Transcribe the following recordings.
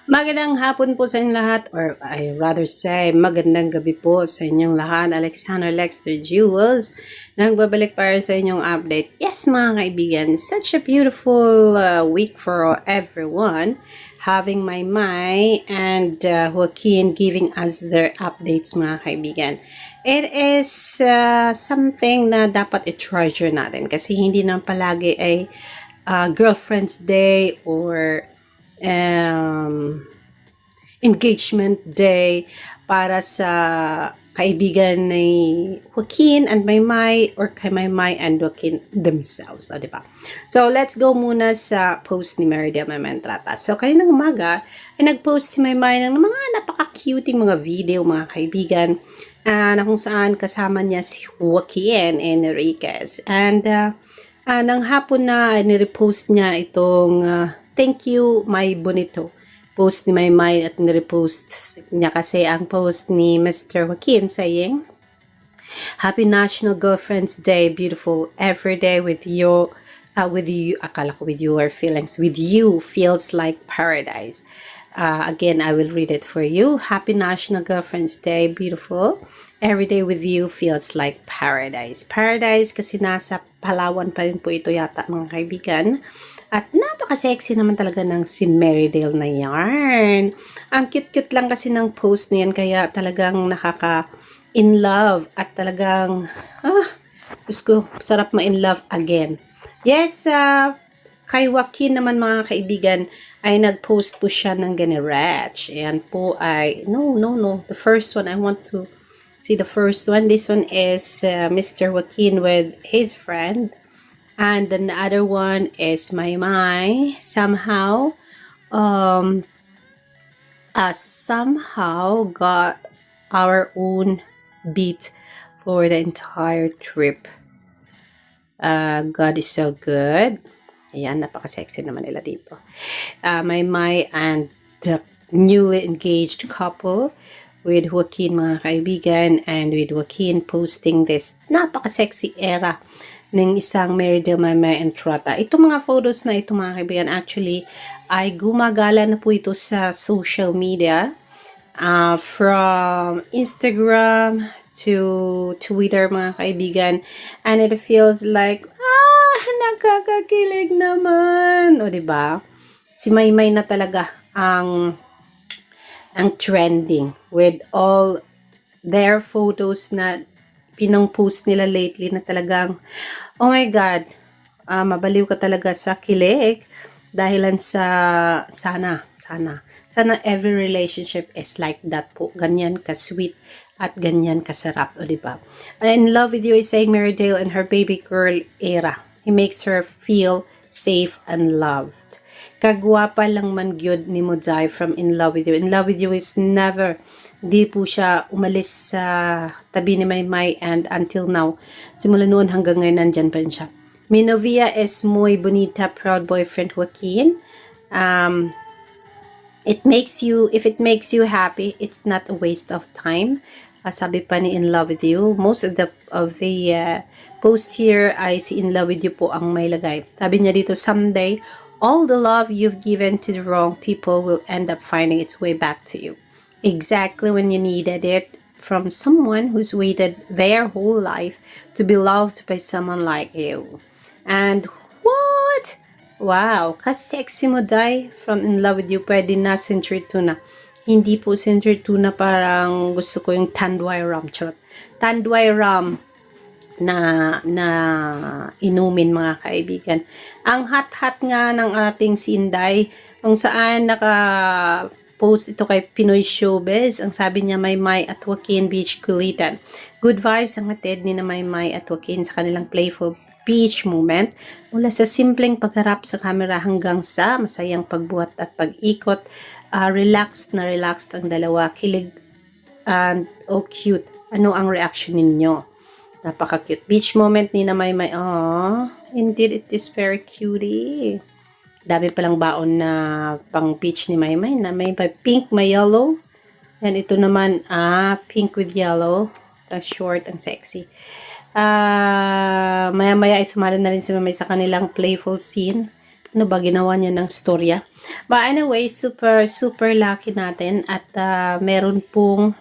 Magandang hapon po sa inyong lahat, or I rather say, magandang gabi po sa inyong lahat. Alexander Lexter Jewels, nagbabalik para sa inyong update. Yes mga kaibigan, such a beautiful week for everyone. Having my and Joaquin giving us their updates mga kaibigan. It is something na dapat i-treasure natin kasi hindi na palagi ay girlfriend's day or engagement day para sa kaibigan ni Joaquin and Maymay or kay Maymay and Joaquin themselves, diba? So, let's go muna sa post ni Meridel Mementrata. So, kaninang umaga ay nag-post si Maymay ng mga napaka-cuting mga video, mga kaibigan, na kung saan kasama niya si Joaquin Enriquez. And nang hapon na nirepost niya itong thank you, my bonito. Post ni Maymay at nirepost niya kasi ang post ni Mr. Joaquin saying, Happy National Girlfriend's Day, beautiful every day with you, akala ko with your feelings, with you feels like paradise. Again, I will read it for you. Happy National Girlfriend's Day, beautiful. Every day with you feels like paradise. Paradise kasi nasa Palawan pa rin po ito yata mga kaibigan. At napaka-sexy naman talaga ng si Meridel na yarn. Ang cute-cute lang kasi ng post niyan kaya talagang nakaka-in love at talagang, gusto sarap ma-in love again. Yes, kay Joaquin naman mga kaibigan ay nag-post po siya ng ganirach. Ayan po ay, no. The first one, I want to see the first one. This one is Mr. Joaquin with his friend. And then the other one is Maymay. Somehow got our own beat for the entire trip. God is so good. Ayan, napaka-sexy naman nila dito. Maymay and the newly engaged couple with Joaquin mga kaibigan, and with Joaquin posting this napaka-sexy era ng isang Meridel Maymay and Trata. Itong mga photos na ito mga kaibigan actually ay gumagala na po ito sa social media, from Instagram to Twitter mga kaibigan, and it feels like nakakakilig naman, o diba? Si Maymay na talaga ang trending with all their photos na pinang-post nila lately na talagang, oh my God, mabaliw ka talaga sa kilig dahilan sa sana every relationship is like that po. Ganyan ka-sweet at ganyan kasarap, o diba? In love with you is saying Meridel and her baby girl era. He makes her feel safe and loved. Kagwapa lang man gyud ni Modzai from In Love With You. In Love With You is never, di po siya umalis sa tabi ni Maymay, and until now, simula noon hanggang ngayon nandyan pa rin siya. Mi novia es muy bonita, proud boyfriend Joaquin. If it makes you happy, it's not a waste of time. Sabi pa ni In Love With You, most of the post here ay si In Love With You po ang may lagay. Sabi niya dito, someday, all the love you've given to the wrong people will end up finding its way back to you. Exactly when you needed it, from someone who's waited their whole life to be loved by someone like you. And what? Wow, ka-sexy mo, Dai, from In Love With You. Pwede na century 2 na. Hindi po century 2 na, parang gusto ko yung Tanduay Rum. Tanduay Rum na inumin mga kaibigan. Ang hot-hot nga ng ating Sinday, kung saan post ito kay Pinoy Showbiz. Ang sabi niya, Maymay at Joaquin beach kulitan. Good vibes ang hatid ni na Maymay at Joaquin sa kanilang playful beach moment. Mula sa simpleng pagharap sa camera hanggang sa masayang pagbuhat at pag-ikot. Relaxed ang dalawa. Kilig and cute. Ano ang reaction ninyo? Napaka-cute beach moment ni na Maymay. Oh, indeed, it is very cutie. Dami palang baon na pang beach ni Maymay na may pink, may yellow. And ito naman, pink with yellow. Ang short, ang sexy. Maya-maya ay sumali na rin si Maymay sa kanilang playful scene. Ano ba, ginawa niya ng storya. But anyway, super, super lucky natin at meron pong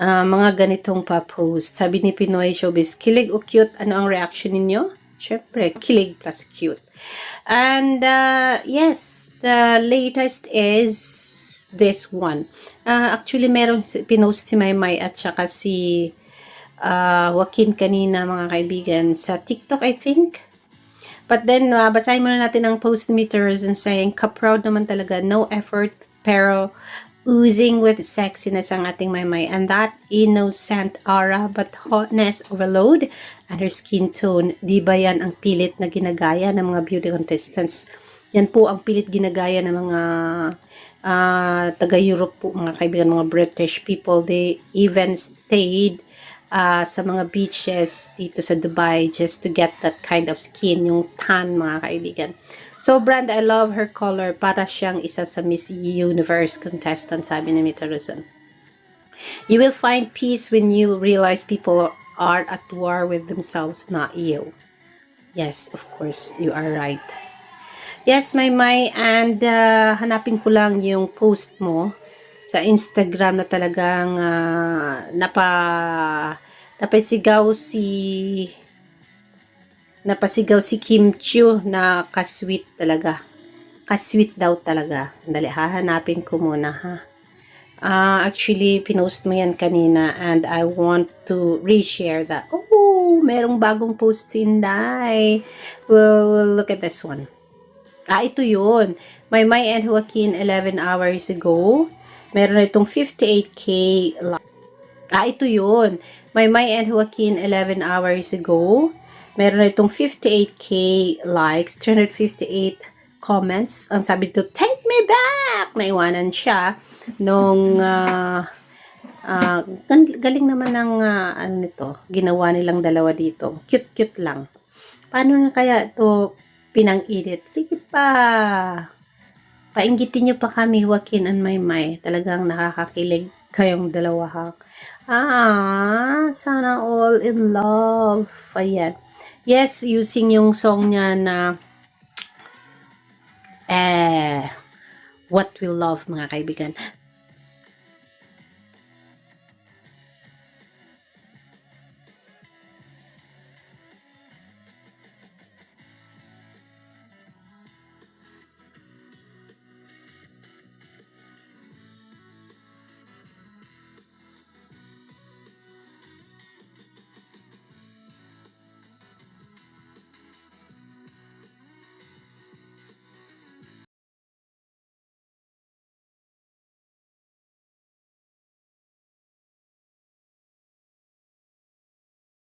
mga ganitong pa-post. Sabi ni Pinoy Showbiz, kilig o cute? Ano ang reaction ninyo? Syempre, kilig plus cute. And yes, the latest is this one. Actually, meron pinost si Maymay at saka si Joaquin kanina, mga kaibigan, sa TikTok, I think. But then, basahin muna natin ang post ni Meteors and saying, ka-proud naman talaga, no effort, pero oozing with sexiness ang ating Maymay. And that innocent aura, but hotness overload, and her skin tone. Di ba yan ang pilit na ginagaya ng mga beauty contestants? Yan po ang pilit ginagaya ng mga taga-Europe po, mga kaibigan, mga British people. They even stayed sa mga beaches dito sa Dubai just to get that kind of skin, yung tan, mga kaibigan. So, brand, I love her color. Para siyang isa sa Miss Universe contestant, sabi ni Mita Ruzon. You will find peace when you realize people are at war with themselves, not you. Yes, of course, you are right. Yes, Maymay, and hanapin ko lang yung post mo sa Instagram na talagang napasigaw si Kim Chiu na kasweet talaga. Kasweet daw talaga. Sandali, hahanapin ko muna, ha. Actually, pinost mo yan kanina and I want to reshare that. Oh, merong bagong post si Inday. We'll look at this one. Ito yun. Maymay and Joaquin 11 hours ago. Meron na itong 58k likes. Ito yun. Maymay and Joaquin 11 hours ago. Meron na itong 58k likes, 358 comments. Ang sabi dito, take me back! Naiwanan siya nung galing naman ng ano nito, ginawa nilang dalawa dito. Cute-cute lang. Paano na kaya ito pinang-edit? Sige pa! Painggitin nyo pa kami, Joaquin and Maymay. Talagang nakakakilig kayong dalawa, ha? Sana all in love. Ayan. Yes, using yung song niya na What We Love, mga kaibigan.